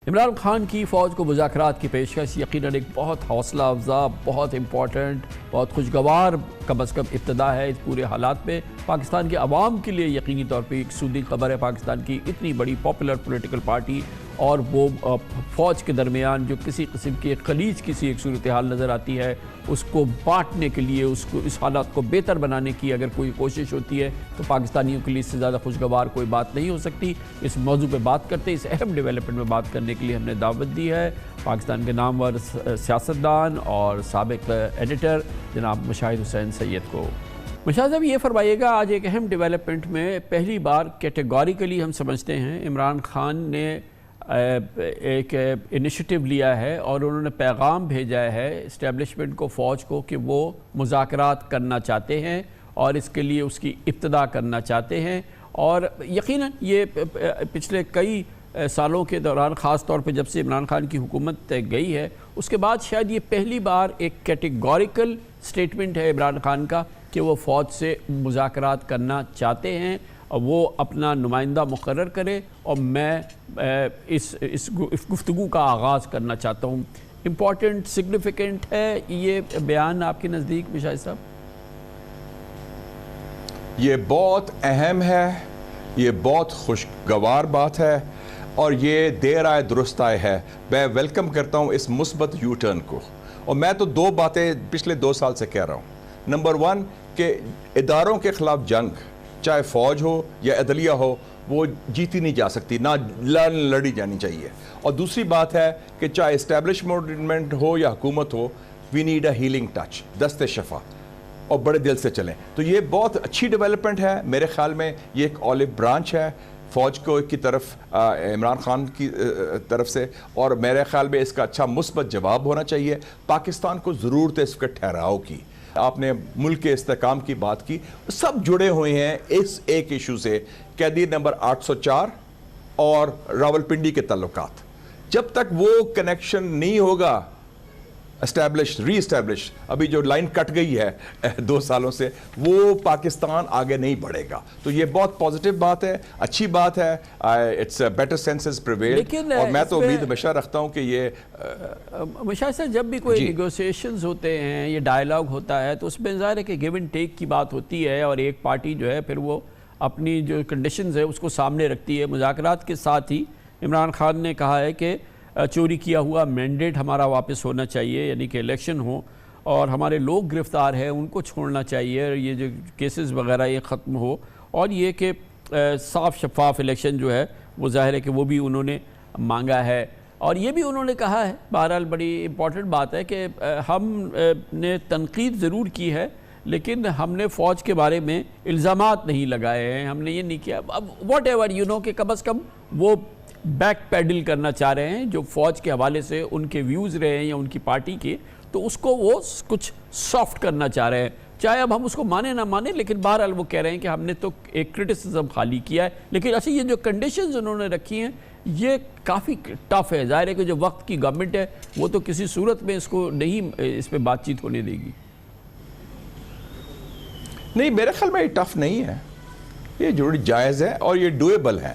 عمران خان کی فوج کو مذاکرات کی پیشکش یقیناً ایک بہت حوصلہ افزا، بہت امپورٹنٹ، بہت خوشگوار کم از کم ابتدا ہے اس پورے حالات میں۔ پاکستان کے عوام کے لیے یقینی طور پہ ایک سودی خبر ہے۔ پاکستان کی اتنی بڑی پاپولر پولیٹیکل پارٹی اور وہ فوج کے درمیان جو کسی قسم کے خلیج کسی ایک صورتحال نظر آتی ہے، اس کو بانٹنے کے لیے، اس حالات کو بہتر بنانے کی اگر کوئی کوشش ہوتی ہے تو پاکستانیوں کے لیے اس سے زیادہ خوشگوار کوئی بات نہیں ہو سکتی۔ اس موضوع پہ بات کرتے، اس اہم ڈیولپمنٹ میں بات کرنے کے لیے ہم نے دعوت دی ہے پاکستان کے نامور سیاستدان اور سابق ایڈیٹر جناب مشاہد حسین سید کو۔ مشاہد صاحب، یہ فرمائیے گا، آج ایک اہم ڈیولپمنٹ میں پہلی بار کیٹیگوریکلی ہم سمجھتے ہیں عمران خان نے ایک انیشیٹو لیا ہے اور انہوں نے پیغام بھیجا ہے اسٹیبلشمنٹ کو، فوج کو، کہ وہ مذاکرات کرنا چاہتے ہیں اور اس کے لیے اس کی ابتدا کرنا چاہتے ہیں۔ اور یقیناً یہ پچھلے کئی سالوں کے دوران، خاص طور پہ جب سے عمران خان کی حکومت گئی ہے، اس کے بعد شاید یہ پہلی بار ایک کیٹیگوریکل سٹیٹمنٹ ہے عمران خان کا کہ وہ فوج سے مذاکرات کرنا چاہتے ہیں، وہ اپنا نمائندہ مقرر کرے اور میں اس گفتگو کا آغاز کرنا چاہتا ہوں۔ امپورٹنٹ، سگنیفیکنٹ ہے یہ بیان آپ کے نزدیک مشاہد صاحب؟ یہ بہت اہم ہے، یہ بہت خوشگوار بات ہے اور یہ دیر آئے درست آئے ہے۔ میں ویلکم کرتا ہوں اس مثبت یو ٹرن کو، اور میں تو دو باتیں پچھلے 2 سال سے کہہ رہا ہوں۔ نمبر 1 کہ اداروں کے خلاف جنگ، چاہے فوج ہو یا عدلیہ ہو، وہ جیتی نہیں جا سکتی، نہ لڑی جانی چاہیے۔ اور دوسری بات ہے کہ چاہے اسٹیبلشمنٹ ہو یا حکومت ہو، we need a healing touch, دست شفا، اور بڑے دل سے چلیں۔ تو یہ بہت اچھی ڈیولپمنٹ ہے میرے خیال میں۔ یہ ایک اولیو برانچ ہے فوج کو کی طرف، عمران خان کی طرف سے، اور میرے خیال میں اس کا اچھا مثبت جواب ہونا چاہیے۔ پاکستان کو ضرورت ہے اس کے ٹھہراؤ کی۔ آپ نے ملک کے استحکام کی بات کی، سب جڑے ہوئے ہیں اس ایک ایشو سے، قیدی نمبر 804 اور راولپنڈی کے تعلقات۔ جب تک وہ کنیکشن نہیں ہوگا ری اسٹیبلش، ابھی جو لائن کٹ گئی ہے 2 سالوں سے، وہ پاکستان آگے نہیں بڑھے گا۔ تو یہ بہت پازیٹیو بات ہے، اچھی بات ہے، اٹس بیٹر سینسز پریویل، اور میں تو امید ہمیشہ رکھتا ہوں کہ یہ مشاہد صاحب، جب بھی کوئی نیگوسیشنز ہوتے ہیں، یہ ڈائیلاگ ہوتا ہے، تو اس میں ظاہر ہے کہ گیو اینڈ ٹیک کی بات ہوتی ہے، اور ایک پارٹی جو ہے پھر وہ اپنی جو کنڈیشنز ہے اس کو سامنے رکھتی ہے۔ مذاکرات کے ساتھ ہی عمران خان نے کہا ہے کہ چوری کیا ہوا مینڈیٹ ہمارا واپس ہونا چاہیے، یعنی کہ الیکشن ہو اور ہمارے لوگ گرفتار ہیں ان کو چھوڑنا چاہیے، یہ جو کیسز وغیرہ یہ ختم ہو، اور یہ کہ صاف شفاف الیکشن جو ہے وہ ظاہر ہے کہ وہ بھی انہوں نے مانگا ہے۔ اور یہ بھی انہوں نے کہا ہے، بہرحال بڑی امپورٹنٹ بات ہے، کہ ہم نے تنقید ضرور کی ہے لیکن ہم نے فوج کے بارے میں الزامات نہیں لگائے ہیں، ہم نے یہ نہیں کیا۔ اب واٹ ایور کہ کم از کم وہ بیک پیڈل کرنا چاہ رہے ہیں جو فوج کے حوالے سے ان کے ویوز رہے ہیں یا ان کی پارٹی کے، تو اس کو وہ کچھ سافٹ کرنا چاہ رہے ہیں، چاہے اب ہم اس کو مانیں نہ مانیں، لیکن بہرحال وہ کہہ رہے ہیں کہ ہم نے تو ایک کرٹیسزم خالی کیا ہے۔ لیکن اچھا، یہ جو کنڈیشنز انہوں نے رکھی ہیں یہ کافی ٹف ہے، ظاہر ہے کہ جو وقت کی گورنمنٹ ہے وہ تو کسی صورت میں اس کو نہیں، اس پہ بات چیت ہونے دے گی۔ نہیں، میرے خیال میں یہ ٹف نہیں ہے، یہ ضروری جائز ہے اور یہ ڈویبل ہے۔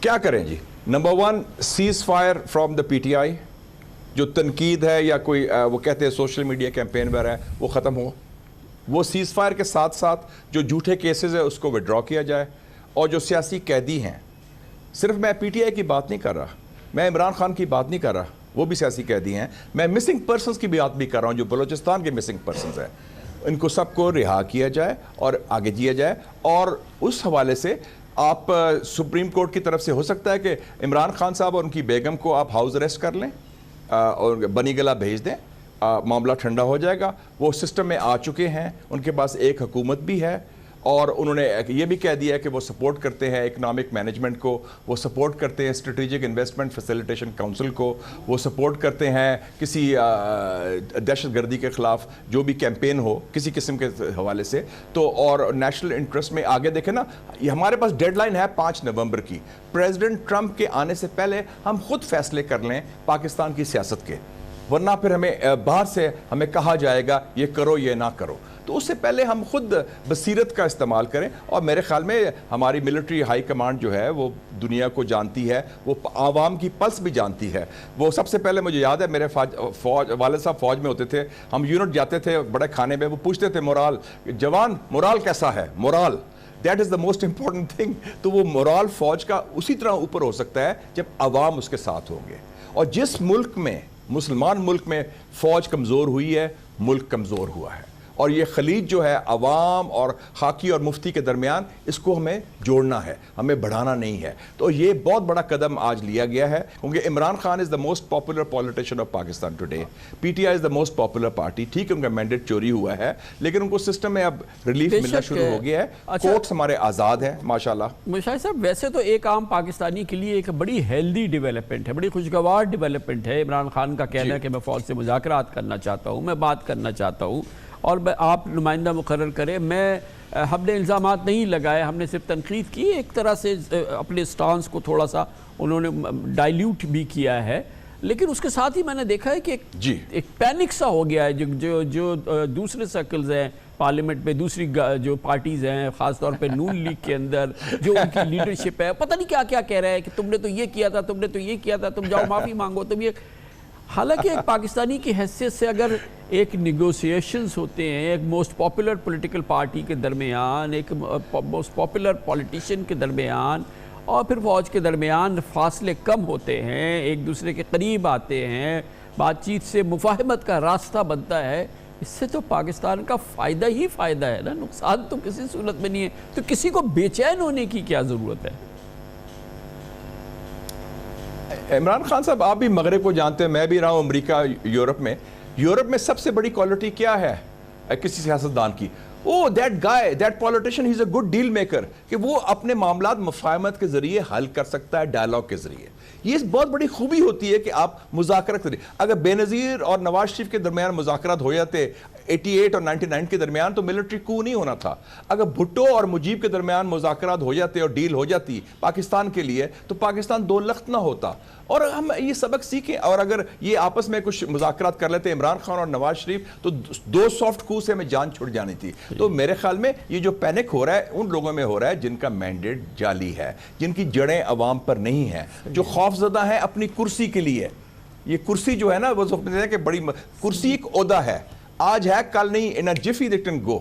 کیا کریں جی؟ Number 1 ceasefire from the P T I, جو تنقید ہے یا کوئی وہ کہتے ہیں سوشل میڈیا کیمپین وغیرہ ہے، وہ ختم ہو۔ وہ سیز فائر کے ساتھ ساتھ جو جھوٹے کیسز ہے اس کو وڈرا کیا جائے، اور جو سیاسی قیدی ہیں، صرف میں پی ٹی آئی کی بات نہیں کر رہا، میں عمران خان کی بات نہیں کر رہا، وہ بھی سیاسی قیدی ہیں، میں مسنگ پرسنز کی بات بھی کر رہا ہوں، جو بلوچستان کے مسنگ پرسنز ہیں، ان کو سب کو رہا کیا جائے اور آگے دیا جائے۔ اور اس حوالے سے آپ سپریم کورٹ کی طرف سے ہو سکتا ہے کہ عمران خان صاحب اور ان کی بیگم کو آپ ہاؤس اریسٹ کر لیں اور بنی گلا بھیج دیں، معاملہ ٹھنڈا ہو جائے گا۔ وہ سسٹم میں آ چکے ہیں، ان کے پاس ایک حکومت بھی ہے، اور انہوں نے یہ بھی کہہ دیا ہے کہ وہ سپورٹ کرتے ہیں اکنامک مینجمنٹ کو، وہ سپورٹ کرتے ہیں اسٹریٹجک انویسٹمنٹ فیسیلیٹیشن کونسل کو، وہ سپورٹ کرتے ہیں کسی دہشت گردی کے خلاف جو بھی کیمپین ہو کسی قسم کے حوالے سے۔ تو اور نیشنل انٹرسٹ میں آگے دیکھیں نا، یہ ہمارے پاس ڈیڈ لائن ہے 5 نومبر کی، پریزیڈنٹ ٹرمپ کے آنے سے پہلے ہم خود فیصلے کر لیں پاکستان کی سیاست کے، ورنہ پھر ہمیں باہر سے ہمیں کہا جائے گا یہ کرو یہ نہ کرو. تو اس سے پہلے ہم خود بصیرت کا استعمال کریں. اور میرے خیال میں ہماری ملٹری ہائی کمانڈ جو ہے وہ دنیا کو جانتی ہے, وہ عوام کی پلس بھی جانتی ہے. وہ سب سے پہلے مجھے یاد ہے میرے والد صاحب فوج میں ہوتے تھے, ہم یونٹ جاتے تھے بڑے کھانے میں, وہ پوچھتے تھے مورال, جوان مورال کیسا ہے, morale that is the most important thing. تو وہ مورال فوج کا اسی طرح اوپر ہو سکتا ہے جب عوام اس کے ساتھ ہوں گے. اور جس ملک میں, مسلمان ملک میں فوج کمزور ہوئی ہے, ملک کمزور ہوا ہے. اور یہ خلیج جو ہے عوام اور خاکی اور مفتی کے درمیان, اس کو ہمیں جوڑنا ہے, ہمیں بڑھانا نہیں ہے. تو یہ بہت بڑا قدم آج لیا گیا ہے, کیونکہ Imran Khan is the most popular politician of Pakistan today. P T I is the most popular party. ٹھیک ہے ان کا مینڈیٹ چوری ہوا ہے, لیکن ان کو سسٹم میں اب ریلیف ملنا شروع ہو گیا ہے. کورٹس ہمارے آزاد ہیں ماشاءاللہ. مشاہد صاحب, ویسے تو ایک عام پاکستانی کے لیے ایک بڑی ہیلدی ڈیولپمنٹ ہے, بڑی خوشگوار ڈیولپمنٹ ہے عمران خان کا کہنا ہے کہ میں فوج سے مذاکرات کرنا چاہتا ہوں, میں بات کرنا چاہتا ہوں اور آپ نمائندہ مقرر کریں. ہم نے الزامات نہیں لگائے, ہم نے صرف تنقید کی, ایک طرح سے اپنے سٹانس کو تھوڑا سا انہوں نے ڈائلیوٹ بھی کیا ہے. لیکن اس کے ساتھ ہی میں نے دیکھا ہے کہ ایک پینک سا ہو گیا ہے. جو دوسرے سرکلز ہیں پارلیمنٹ میں, دوسری جو پارٹیز ہیں, خاص طور پہ نون لیگ کے اندر جو ان کی لیڈرشپ ہے, پتہ نہیں کیا کیا کہہ رہے ہیں کہ تم نے تو یہ کیا تھا, تم نے تو یہ کیا تھا, تم جاؤ معافی مانگو, تم یہ. حالانکہ ایک پاکستانی کی حیثیت سے اگر ایک نیگوسیشنز ہوتے ہیں ایک موسٹ پاپولر پولیٹیکل پارٹی کے درمیان, ایک موسٹ پاپولر پولیٹیشین کے درمیان, اور پھر فوج کے درمیان فاصلے کم ہوتے ہیں, ایک دوسرے کے قریب آتے ہیں, بات چیت سے مفاہمت کا راستہ بنتا ہے, اس سے تو پاکستان کا فائدہ ہی فائدہ ہے نا, نقصان تو کسی صورت میں نہیں ہے. تو کسی کو بے چین ہونے کی کیا ضرورت ہے؟ عمران خان صاحب آپ بھی مغرب کو جانتے ہیں, میں بھی رہا ہوں امریکہ, یورپ میں. یورپ میں سب سے بڑی کوالٹی کیا ہے کسی سیاستدان کی؟ That guy, that politician, he is a good deal maker, کہ وہ اپنے معاملات مفاہمت کے ذریعے حل کر سکتا ہے, ڈائلاگ کے ذریعے. یہ بہت بڑی خوبی ہوتی ہے کہ آپ مذاکرات کریں. اگر بے نظیر اور نواز شریف کے درمیان مذاکرات ہو جاتے 88 اور 99 کے درمیان, تو ملٹری کو نہیں ہونا تھا. اگر بھٹو اور مجیب کے درمیان مذاکرات ہو جاتے اور ڈیل ہو جاتی پاکستان کے لیے, تو پاکستان دو لخت نہ ہوتا. اور ہم یہ سبق سیکھیں, اور اگر یہ آپس میں کچھ مذاکرات کر لیتے عمران خان اور نواز شریف, تو دو سافٹ کو سے ہمیں جان چھڑ جانی تھی. تو میرے خیال میں یہ جو پینک ہو رہا ہے ان لوگوں میں ہو رہا ہے جن کا مینڈیٹ جعلی ہے, جن کی جڑیں عوام پر نہیں ہیں, جو خوف زدہ ہیں اپنی کرسی کے لیے. یہ کرسی جو ہے نا, وہ سمجھتے ہیں کہ بڑی کرسی ایک عہدہ ہے, آج ہے کل نہیں, ان اے جفی دے کین گو.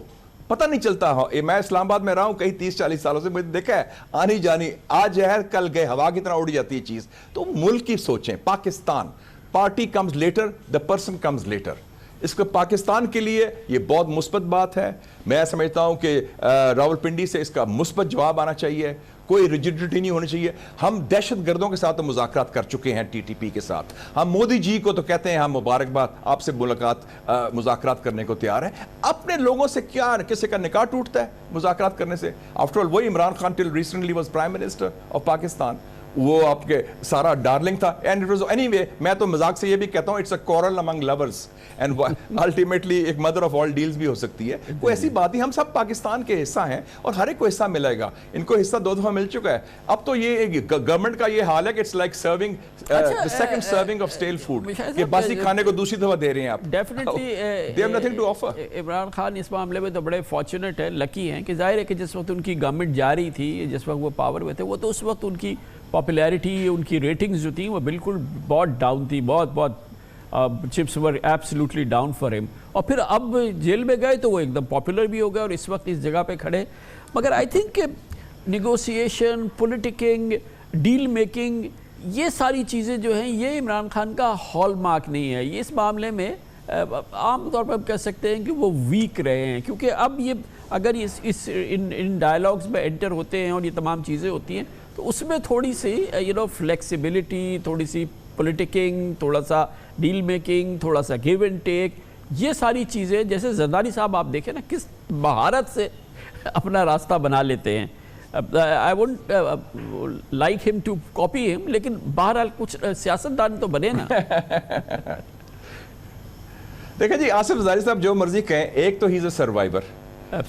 پتہ نہیں چلتا. میں اسلام آباد میں رہا ہوں کئی 30-40 سالوں سے, مجھے دیکھا ہے آنی جانی, آج ہے کل گئے, ہوا کی طرح اڑ جاتی ہے چیز. تو ملک کی سوچیں. Pakistan, party comes later, the person comes later. اس کو پاکستان کے لیے یہ بہت مثبت بات ہے. میں سمجھتا ہوں کہ راولپنڈی سے اس کا مثبت جواب آنا چاہیے, کوئی ریجیڈیٹی نہیں ہونی چاہیے. ہم دہشت گردوں کے ساتھ مذاکرات کر چکے ہیں, ٹی ٹی پی کے ساتھ. ہم مودی جی کو تو کہتے ہیں ہم مبارکباد, آپ سے مذاکرات کرنے کو تیار ہیں. اپنے لوگوں سے کیا کسی کا نکاح ٹوٹتا ہے مذاکرات کرنے سے؟ آفٹر آل وہی Imran Khan till recently was prime minister of Pakistan, وہ آپ کے سارا ڈارلنگ تھا. And it was anyway, میں تو مذاق سے یہ بھی کہتا ہوں it's a quarrel among lovers, and ultimately ایک مدر آف آل ڈیلز بھی ہو سکتی ہے. کوئی ایسی بات نہیں, ہم سب پاکستان کے حصہ ہیں اور ہر ایک کو حصہ ملے گا. ان کو حصہ 2 دفعہ مل چکا ہے. اب تو یہ گورنمنٹ کا یہ حال ہے کہ it's like serving the second serving of stale food, کہ باسی کھانے کو دوسری دفعہ دے رہے ہیں آپ. Definitely they have nothing to offer. Imran Khan اس معاملے میں تو بڑے فارچونیٹ ہیں, لکی ہیں, کہ ظاہر ہے کہ جس وقت ان کی گورنمنٹ جاری تھی, جس وقت وہ پاور میں تھے, وہ تو اس وقت ان کی پاپولیرٹی, ان کی ریٹنگز جو تھیں وہ بالکل بہت ڈاؤن تھی, بہت chips were absolutely down for ہم. اور پھر اب جیل میں گئے تو وہ ایک دم پاپولر بھی ہو گئے اور اس وقت اس جگہ پہ کھڑے. مگر آئی تھنک کہ نیگوسیشن, پولیٹکنگ, ڈیل میکنگ, یہ ساری چیزیں جو ہیں یہ عمران خان کا ہال مارک نہیں ہے. یہ اس معاملے میں عام طور پر ہم کہہ سکتے ہیں کہ وہ ویک رہے ہیں, کیونکہ اب یہ اگر ان ڈائلاگز میں انٹر ہوتے ہیں اور یہ تمام چیزیں ہوتی ہیں, تو اس میں تھوڑی سی فلیکسیبلٹی, تھوڑی سی پولیٹکنگ, تھوڑا سا ڈیل میکنگ, تھوڑا سا گیو اینڈ ٹیک, یہ ساری چیزیں, جیسے زرداری صاحب آپ دیکھیں نا کس مہارت سے اپنا راستہ بنا لیتے ہیں. I wouldn't like him to copy him, لیکن بہرحال کچھ سیاستدان تو بنے نا. دیکھیں جی, آصف زرداری صاحب جو مرضی کہیں, ایک تو ہی is a survivor,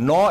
9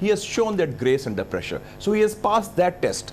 He has shown that grace under pressure, so he has passed that test.